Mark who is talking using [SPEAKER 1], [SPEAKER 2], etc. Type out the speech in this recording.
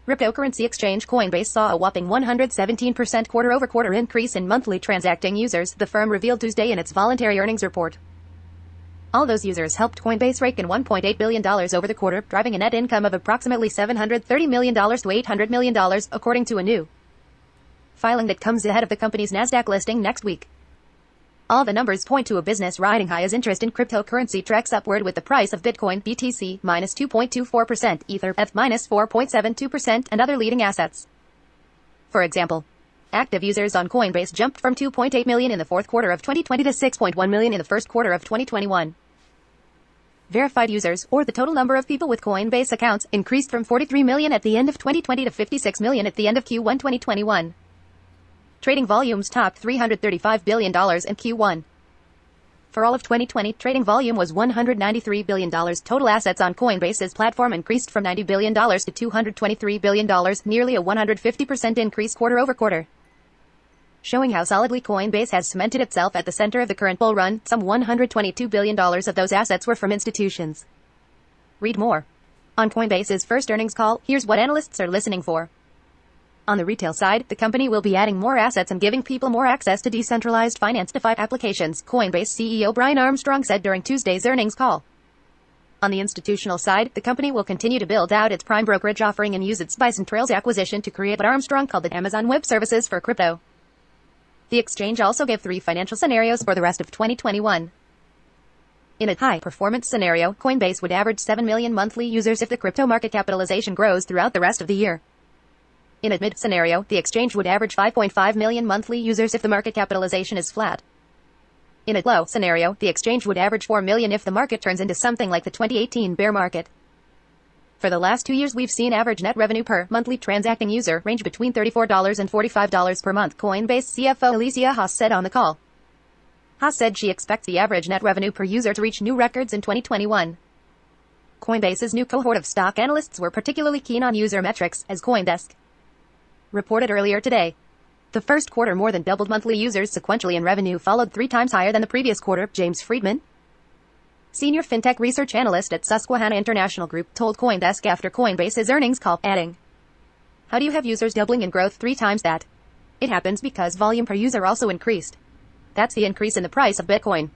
[SPEAKER 1] Cryptocurrency exchange Coinbase saw a whopping 117% quarter-over-quarter increase in monthly transacting users, the firm revealed Tuesday in its voluntary earnings report. All those users helped Coinbase rake in $1.8 billion over the quarter, driving a net income of approximately $730 million to $800 million, according to a new filing that comes ahead of the company's Nasdaq listing next week. All the numbers point to a business riding high as interest in cryptocurrency tracks upward, with the price of Bitcoin BTC minus 2.24%, Ether ETH minus 4.72%, and other leading assets. For example, active users on Coinbase jumped from 2.8 million in the fourth quarter of 2020 to 6.1 million in the first quarter of 2021. Verified users, or the total number of people with Coinbase accounts, increased from 43 million at the end of 2020 to 56 million at the end of Q1 2021. Trading volumes topped $335 billion in Q1. For all of 2020, trading volume was $193 billion. Total assets on Coinbase's platform increased from $90 billion to $223 billion, nearly a 150% increase quarter-over-quarter. Showing how solidly Coinbase has cemented itself at the center of the current bull run, some $122 billion of those assets were from institutions. Read more. On Coinbase's first earnings call, here's what analysts are listening for. On the retail side, the company will be adding more assets and giving people more access to decentralized finance DeFi applications, Coinbase CEO Brian Armstrong said during Tuesday's earnings call. On the institutional side, the company will continue to build out its prime brokerage offering and use its Bison Trails acquisition to create what Armstrong called the Amazon Web Services for crypto. The exchange also gave 3 financial scenarios for the rest of 2021. In a high-performance scenario, Coinbase would average 7 million monthly users if the crypto market capitalization grows throughout the rest of the year. In a mid-scenario, the exchange would average 5.5 million monthly users if the market capitalization is flat. In a low scenario, the exchange would average 4 million if the market turns into something like the 2018 bear market. For the last 2 years, we've seen average net revenue per monthly transacting user range between $34 and $45 per month, Coinbase CFO Alicia Haas said on the call. Haas said she expects the average net revenue per user to reach new records in 2021. Coinbase's new cohort of stock analysts were particularly keen on user metrics, as CoinDesk reported earlier today. The first quarter more than doubled monthly users sequentially, and revenue followed 3 times higher than the previous quarter, James Friedman, senior fintech research analyst at Susquehanna International Group, told CoinDesk after Coinbase's earnings call, adding, "How do you have users doubling in growth 3 times that? It happens because volume per user also increased. That's the increase in the price of Bitcoin.